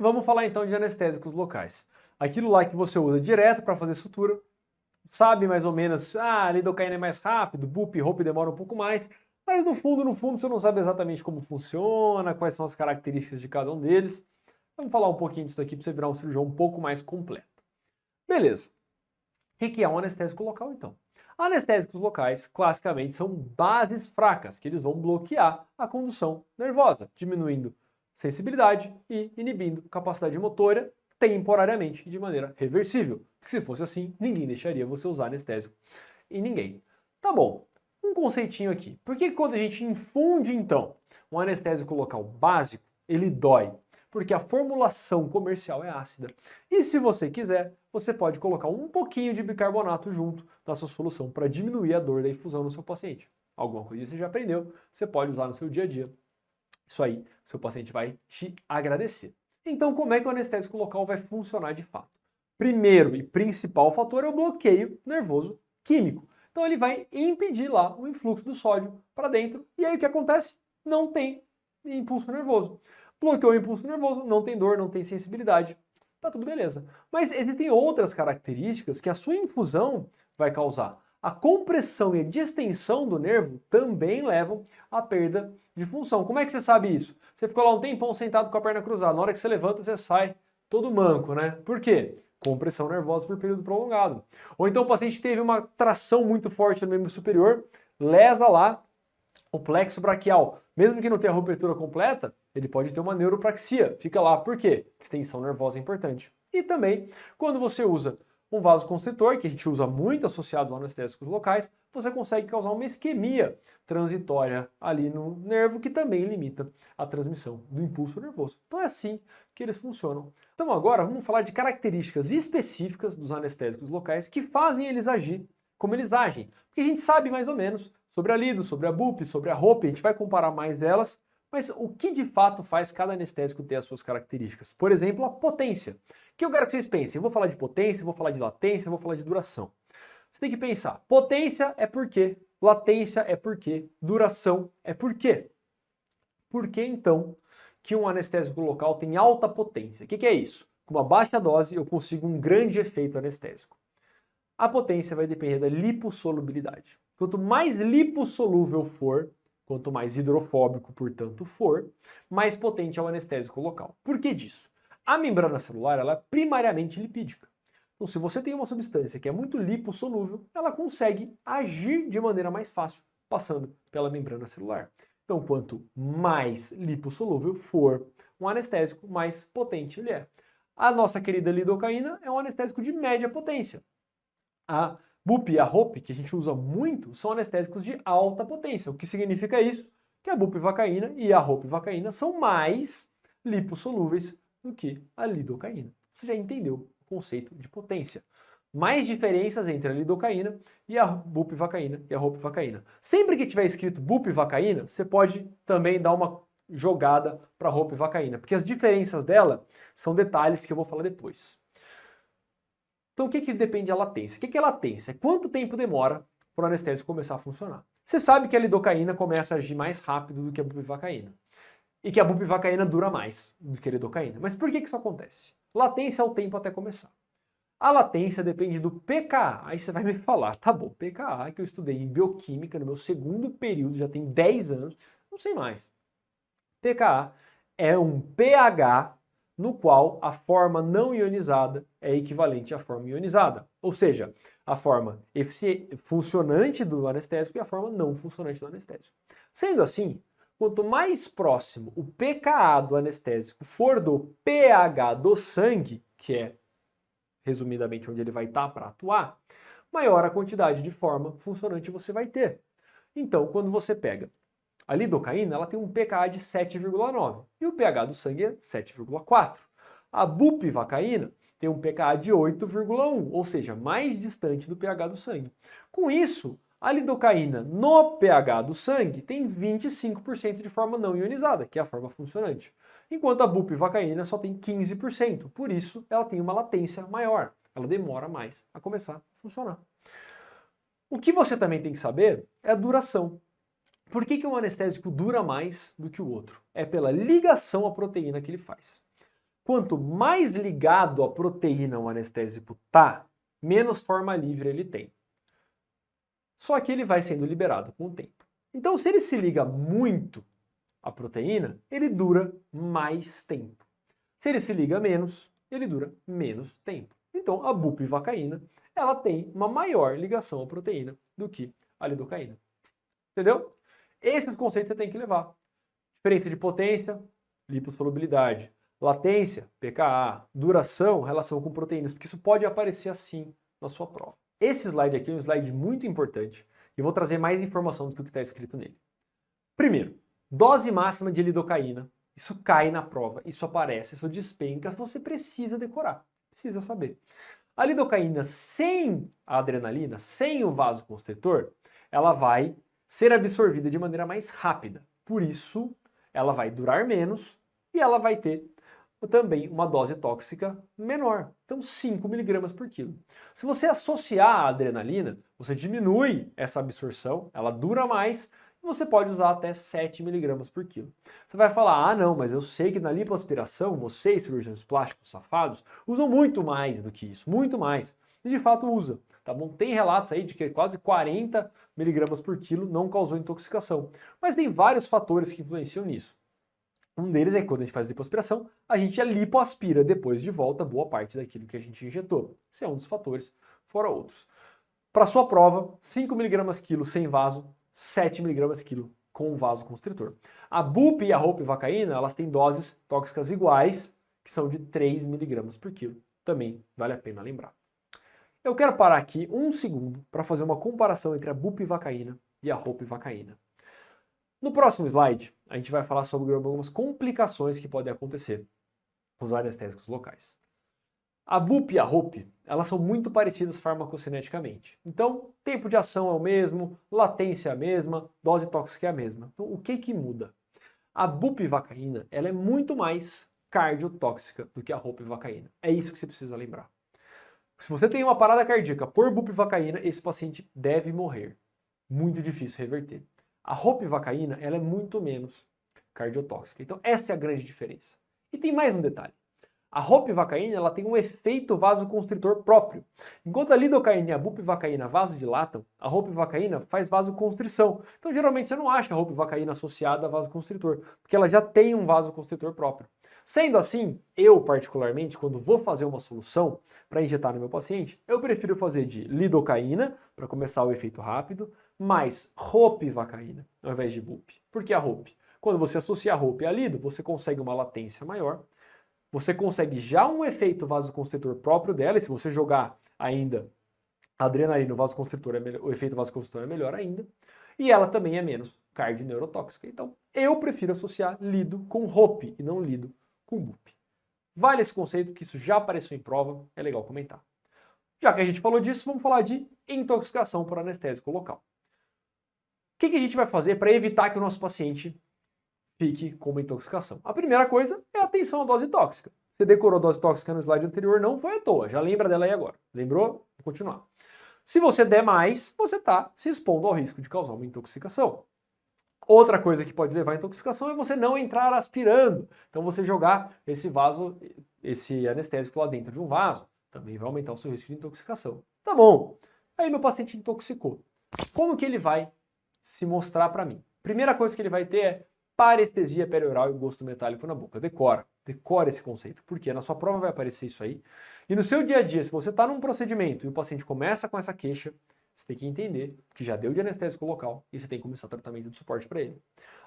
Vamos falar então de anestésicos locais. Aquilo lá que você usa direto para fazer sutura, sabe mais ou menos, a lidocaína é mais rápido, BUP e ROP demora um pouco mais, mas no fundo você não sabe exatamente como funciona, quais são as características de cada um deles. Vamos falar um pouquinho disso aqui para você virar um cirurgião um pouco mais completo. Beleza. O que é um anestésico local então? Anestésicos locais, classicamente, são bases fracas, que eles vão bloquear a condução nervosa, diminuindo sensibilidade e inibindo capacidade motora temporariamente e de maneira reversível. Porque se fosse assim, ninguém deixaria você usar anestésico em ninguém. Tá bom, um conceitinho aqui. Por que quando a gente infunde, então, um anestésico local básico, ele dói? Porque a formulação comercial é ácida. E se você quiser, você pode colocar um pouquinho de bicarbonato junto na sua solução para diminuir a dor da infusão no seu paciente. Alguma coisa você já aprendeu, você pode usar no seu dia a dia. Isso aí, seu paciente vai te agradecer. Então, como é que o anestésico local vai funcionar de fato? Primeiro e principal fator é o bloqueio nervoso químico. Então, ele vai impedir lá o influxo do sódio para dentro. E aí o que acontece? Não tem impulso nervoso. Bloqueou o impulso nervoso, não tem dor, não tem sensibilidade. Tá tudo beleza. Mas existem outras características que a sua infusão vai causar. A compressão e a distensão do nervo também levam à perda de função. Como é que você sabe isso? Você ficou lá um tempão sentado com a perna cruzada. Na hora que você levanta, você sai todo manco, né? Por quê? Compressão nervosa por período prolongado. Ou então o paciente teve uma tração muito forte no membro superior, lesa lá o plexo braquial. Mesmo que não tenha a ruptura completa, ele pode ter uma neuropraxia. Fica lá, por quê? Extensão nervosa é importante. E também, quando você usa um vasoconstritor, que a gente usa muito associados aos anestésicos locais, você consegue causar uma isquemia transitória ali no nervo, que também limita a transmissão do impulso nervoso. Então é assim que eles funcionam. Então agora vamos falar de características específicas dos anestésicos locais que fazem eles agir como eles agem. Porque a gente sabe mais ou menos sobre a lido, sobre a BUP, sobre a ROP, a gente vai comparar mais delas, mas o que de fato faz cada anestésico ter as suas características? Por exemplo, a potência. O que eu quero que vocês pensem? Eu vou falar de potência, vou falar de latência, vou falar de duração. Você tem que pensar, potência é por quê, latência é por quê, duração é por quê. Por que então que um anestésico local tem alta potência? O que é isso? Com uma baixa dose eu consigo um grande efeito anestésico. A potência vai depender da lipossolubilidade. Quanto mais lipossolúvel for, quanto mais hidrofóbico, portanto, for, mais potente é o anestésico local. Por que disso? A membrana celular ela é primariamente lipídica. Então, se você tem uma substância que é muito lipossolúvel, ela consegue agir de maneira mais fácil, passando pela membrana celular. Então, quanto mais lipossolúvel for um anestésico, mais potente ele é. A nossa querida lidocaína é um anestésico de média potência. A BUP e a ROP, que a gente usa muito, são anestésicos de alta potência. O que significa isso? Que a bupivacaína e a ropivacaína são mais lipossolúveis do que a lidocaína. Você já entendeu o conceito de potência. Mais diferenças entre a lidocaína e a bupivacaína e a ropivacaína. Sempre que tiver escrito bupivacaína, você pode também dar uma jogada para a ropivacaína, porque as diferenças dela são detalhes que eu vou falar depois. Então o que depende da latência? O que é latência? É quanto tempo demora para o anestésico começar a funcionar. Você sabe que a lidocaína começa a agir mais rápido do que a bupivacaína. E que a bupivacaína dura mais do que a lidocaína. Mas por que isso acontece? Latência é o tempo até começar. A latência depende do pKa. Aí você vai me falar, tá bom, pKa que eu estudei em bioquímica no meu segundo período, já tem 10 anos, não sei mais. pKa é um pH no qual a forma não ionizada é equivalente à forma ionizada. Ou seja, a forma funcionante do anestésico e a forma não funcionante do anestésico. Sendo assim, quanto mais próximo o pKa do anestésico for do pH do sangue, que é resumidamente onde ele vai estar para atuar, maior a quantidade de forma funcionante você vai ter. Então, quando você pega a lidocaína, ela tem um pKa de 7,9 e o pH do sangue é 7,4. A bupivacaína tem um pKa de 8,1, ou seja, mais distante do pH do sangue. Com isso, a lidocaína no pH do sangue tem 25% de forma não ionizada, que é a forma funcionante, enquanto a bupivacaína só tem 15%, por isso ela tem uma latência maior, ela demora mais a começar a funcionar. O que você também tem que saber é a duração. Por que um anestésico dura mais do que o outro? É pela ligação à proteína que ele faz. Quanto mais ligado à proteína o anestésico tá, menos forma livre ele tem. Só que ele vai sendo liberado com o tempo. Então, se ele se liga muito à proteína, ele dura mais tempo. Se ele se liga menos, ele dura menos tempo. Então, a bupivacaína, ela tem uma maior ligação à proteína do que a lidocaína. Entendeu? Esses conceitos você tem que levar. Diferença de potência, lipossolubilidade. Latência, pKa. Duração, relação com proteínas, porque isso pode aparecer assim na sua prova. Esse slide aqui é um slide muito importante e eu vou trazer mais informação do que o que está escrito nele. Primeiro, dose máxima de lidocaína. Isso cai na prova, isso aparece, isso despenca, você precisa decorar, precisa saber. A lidocaína sem a adrenalina, sem o vasoconstritor, ela vai ser absorvida de maneira mais rápida. Por isso, ela vai durar menos e ela vai ter também uma dose tóxica menor. Então, 5 mg por quilo. Se você associar a adrenalina, você diminui essa absorção, ela dura mais, e você pode usar até 7 mg por quilo. Você vai falar, ah não, mas eu sei que na lipoaspiração, vocês, cirurgiões plásticos safados, usam muito mais do que isso, muito mais. E de fato usa, tá bom? Tem relatos aí de que quase 40 mg por quilo não causou intoxicação. Mas tem vários fatores que influenciam nisso. Um deles é que quando a gente faz lipoaspiração, a gente lipoaspira depois de volta boa parte daquilo que a gente injetou. Esse é um dos fatores, fora outros. Para sua prova, 5 mg quilo sem vaso, 7 mg quilo com vasoconstritor. A bup e a ropivacaína, elas têm doses tóxicas iguais, que são de 3 mg por quilo. Também vale a pena lembrar. Eu quero parar aqui um segundo para fazer uma comparação entre a bupivacaína e a ropivacaína. No próximo slide, a gente vai falar sobre algumas complicações que podem acontecer com os anestésicos locais. A bup e a ROP, elas são muito parecidas farmacocineticamente. Então, tempo de ação é o mesmo, latência é a mesma, dose tóxica é a mesma. Então, o que muda? A bupivacaína, ela é muito mais cardiotóxica do que a ropivacaína. É isso que você precisa lembrar. Se você tem uma parada cardíaca por bupivacaína, esse paciente deve morrer. Muito difícil reverter. A ropivacaína, ela é muito menos cardiotóxica. Então, essa é a grande diferença. E tem mais um detalhe. A ropivacaína, ela tem um efeito vasoconstritor próprio. Enquanto a lidocaína e a bupivacaína vasodilatam, a ropivacaína faz vasoconstrição. Então, geralmente, você não acha a ropivacaína associada a vasoconstritor, porque ela já tem um vasoconstritor próprio. Sendo assim, eu particularmente, quando vou fazer uma solução para injetar no meu paciente, eu prefiro fazer de lidocaína, para começar o efeito rápido, mais ropivacaína, ao invés de bup. Por que a ROP? Quando você associa a ROP a lido, você consegue uma latência maior, você consegue já um efeito vasoconstritor próprio dela, e se você jogar ainda adrenalina, o efeito vasoconstritor é melhor ainda, e ela também é menos cardioneurotóxica. Então, eu prefiro associar lido com ROP e não lido com bup. Vale esse conceito, que isso já apareceu em prova, é legal comentar. Já que a gente falou disso, vamos falar de intoxicação por anestésico local. O que a gente vai fazer para evitar que o nosso paciente fique com uma intoxicação? A primeira coisa é atenção à dose tóxica. Você decorou a dose tóxica no slide anterior, não foi à toa, já lembra dela aí agora. Lembrou? Vou continuar. Se você der mais, você está se expondo ao risco de causar uma intoxicação. Outra coisa que pode levar à intoxicação é você não entrar aspirando. Então você jogar esse anestésico lá dentro de um vaso, também vai aumentar o seu risco de intoxicação. Tá bom. Aí meu paciente intoxicou. Como que ele vai se mostrar para mim? Primeira coisa que ele vai ter é parestesia perioral e gosto metálico na boca. Decora esse conceito, porque na sua prova vai aparecer isso aí. E no seu dia a dia, se você está num procedimento e o paciente começa com essa queixa, você tem que entender que já deu de anestésico local e você tem que começar tratamento de suporte para ele.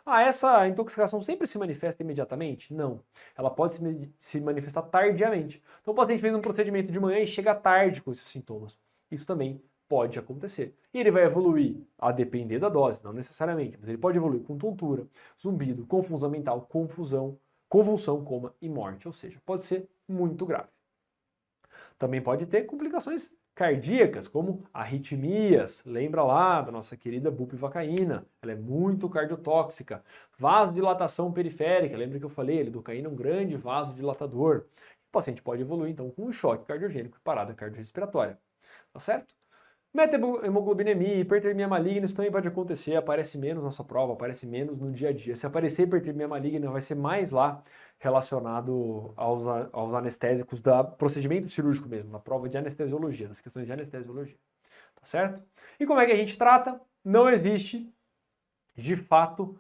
Ah, essa intoxicação sempre se manifesta imediatamente? Não. Ela pode se manifestar tardiamente. Então o paciente fez um procedimento de manhã e chega tarde com esses sintomas. Isso também pode acontecer. E ele vai evoluir a depender da dose, não necessariamente, mas ele pode evoluir com tontura, zumbido, confusão mental, convulsão, coma e morte, ou seja, pode ser muito grave. Também pode ter complicações cardíacas, como arritmias, lembra lá da nossa querida bupivacaína, ela é muito cardiotóxica. Vasodilatação periférica, lembra que eu falei, a lidocaína é um grande vasodilatador. O paciente pode evoluir então com um choque cardiogênico e parada cardiorrespiratória, tá certo? Meta-hemoglobinemia, hipertermia maligna, isso também pode acontecer, aparece menos na sua prova, aparece menos no dia a dia. Se aparecer hipertermia maligna, vai ser mais lá relacionado aos anestésicos do procedimento cirúrgico mesmo, na prova de anestesiologia, nas questões de anestesiologia. Tá certo? E como é que a gente trata? Não existe, de fato,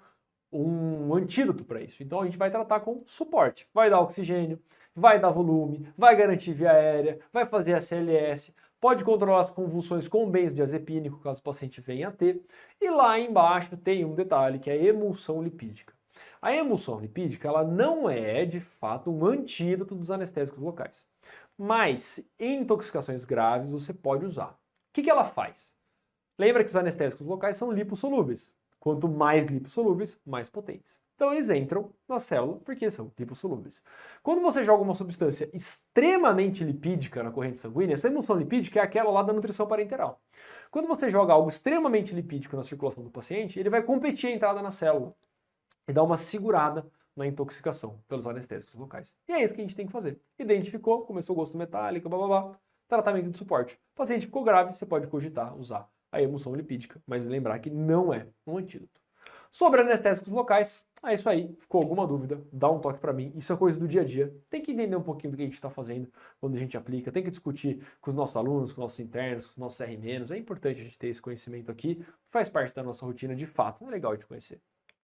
um antídoto para isso. Então a gente vai tratar com suporte. Vai dar oxigênio, vai dar volume, vai garantir via aérea, vai fazer ACLS, pode controlar as convulsões com benzodiazepínico, caso o paciente venha a ter. E lá embaixo tem um detalhe, que é a emulsão lipídica. A emulsão lipídica, ela não é, de fato, um antídoto dos anestésicos locais. Mas, em intoxicações graves, você pode usar. O que ela faz? Lembra que os anestésicos locais são lipossolúveis. Quanto mais lipossolúveis, mais potentes. Então eles entram na célula porque são lipossolúveis. Quando você joga uma substância extremamente lipídica na corrente sanguínea, essa emulsão lipídica é aquela lá da nutrição parenteral. Quando você joga algo extremamente lipídico na circulação do paciente, ele vai competir a entrada na célula e dar uma segurada na intoxicação pelos anestésicos locais. E é isso que a gente tem que fazer. Identificou, começou o gosto metálico, blá, tratamento de suporte. O paciente ficou grave, você pode cogitar usar a emulsão lipídica, mas lembrar que não é um antídoto. Sobre anestésicos locais, é isso aí. Ficou alguma dúvida? Dá um toque para mim. Isso é coisa do dia a dia. Tem que entender um pouquinho do que a gente está fazendo quando a gente aplica. Tem que discutir com os nossos alunos, com os nossos internos, com os nossos R-. É importante a gente ter esse conhecimento aqui. Faz parte da nossa rotina de fato. É legal de conhecer.